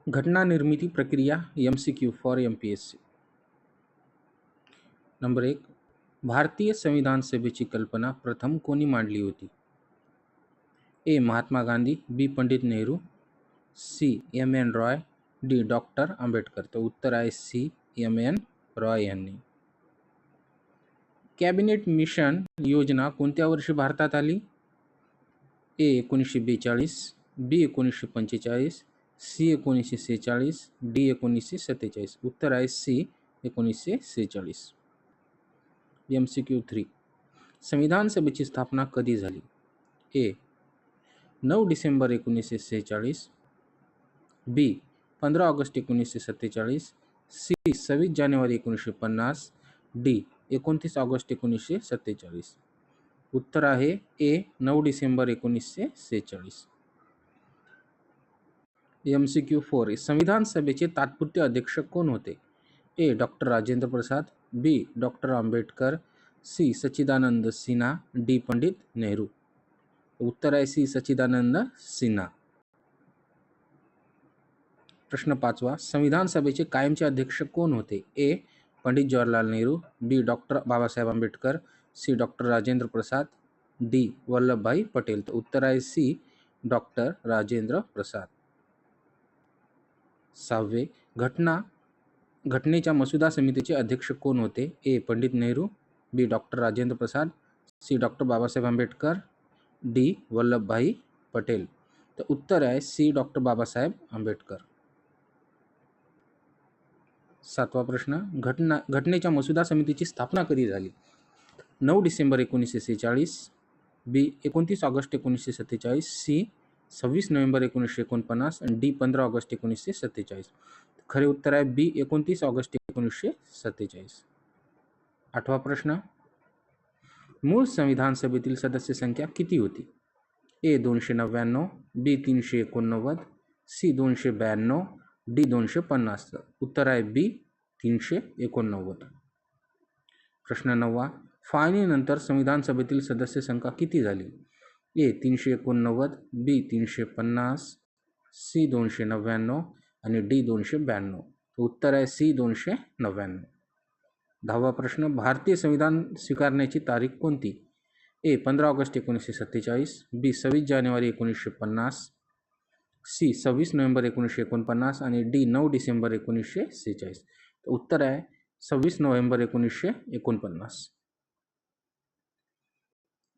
घटना निर्मिती प्रक्रिया MCQ फॉर MPSC. नंबर 1. भारतीय संविधान सभेची कल्पना प्रथम कोणी मांडली होती? A. Mahatma Gandhi, B. Pandit Nehru, C. M.N. Roy, D. Doctor Ambedkar. तर उत्तर आहे सी. M.N. रॉय यांनी. कॅबिनेट मिशन योजना कोणत्या वर्षी भारतात आली? ए. 1942, बी. 1945, सी. 1946, डी. 1947. उत्तर आहे सी. 1946. MCQ 3. संविधान सभेची स्थापना कधी झाली? ए. 9 डिसेंबर 1946, बी. 15 ऑगस्ट 1947, सी. 26 जानेवारी 1950, डी. 29 ऑगस्ट 1947. उत्तर आहे ए. 9 डिसेंबर 1946. MCQ 4. संविधान सभेचे तात्पुरते अध्यक्ष कोण होते? A. Doctor Rajendra Prasad, B. Doctor Ambedkar, C. Sachchidananda Sinha, D. Pandit Nehru. उत्तर आहे सी. सच्चिदानंद सिन्हा. प्रश्न 5. संविधान सभेचे कायमचे अध्यक्ष कोण होते? A. Pandit Jawaharlal Nehru, B. Doctor Babasaheb Ambedkar, C. Doctor Rajendra Prasad, D. Vallabhbhai Patel. तर उत्तर आहे सी. डॉक्टर राजेंद्र प्रसाद. 6. घटनेच्या मसुदा समितीचे अध्यक्ष कोण होते? A. Pandit Nehru, B. Doctor Rajendra Prasad, C. Doctor Babasaheb Ambedkar, D. Vallabhbhai Patel. तर उत्तर आहे सी. डॉक्टर बाबासाहेब आंबेडकर. 7. प्रश्न. घटनेच्या मसुदा समितीची स्थापना कधी झाली? 9 डिसेंबर 1946, बी. 29 ऑगस्ट 1947, सी. 26 नोव्हेंबर 1949 आणि डी. 15 ऑगस्ट 1947. खरे उत्तर आहे बी. 29 ऑगस्ट 1947. 8. प्रश्न. मूळ संविधान सभेतील सदस्य संख्या किती होती? ए. 299, बी. 389, सी. 292, डी. 250. उत्तर आहे बी. 389. प्रश्न 9. फाळणीनंतर संविधान सभेतील सदस्य संख्या किती झाली? ए. 389, बी. 350, सी. 299 आणि डी. 292. उत्तर आहे सी. 299. 10. प्रश्न. भारतीय संविधान स्वीकारण्याची तारीख कोणती? ए. 15 ऑगस्ट 1947, बी. 26 जानेवारी 1950, सी. 26 नोव्हेंबर 1949 आणि डी. 9 डिसेंबर 1946. उत्तर आहे 26 नोव्हेंबर 1949.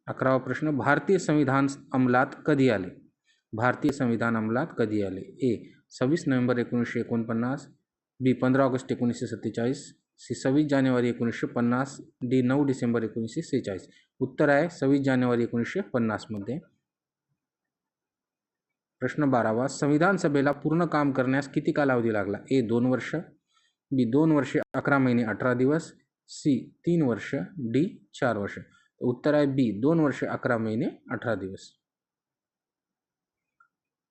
11. प्रश्न. भारतीय संविधान अंमलात कधी आले? भारतीय संविधान अंमलात कधी आले? ए. 26 नोव्हेंबर 1949, बी. 15 ऑगस्ट 1947, सी. 26 जानेवारी 1950, डी. 9 डिसेंबर 1946. उत्तर आहे 26 जानेवारी 1950 मध्ये. प्रश्न 12. संविधान सभेला पूर्ण काम करण्यास किती कालावधी लागला? ए. 2 वर्ष, बी. 2 वर्षे 11 महिने 18 दिवस, सी. 3 वर्ष, डी. 4 वर्ष. उत्तर आहे बी. 2 वर्षे 11 महिने 18 दिवस.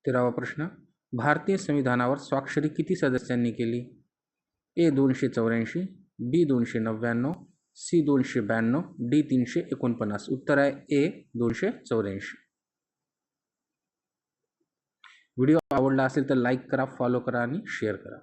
13. प्रश्न. भारतीय संविधानावर स्वाक्षरी किती सदस्यांनी केली? ए. 284, बी. 299, सी. 292, डी. 349. उत्तर आहे ए. 284. व्हिडिओ आवडला असेल तर लाईक करा, फॉलो करा आणि शेअर करा.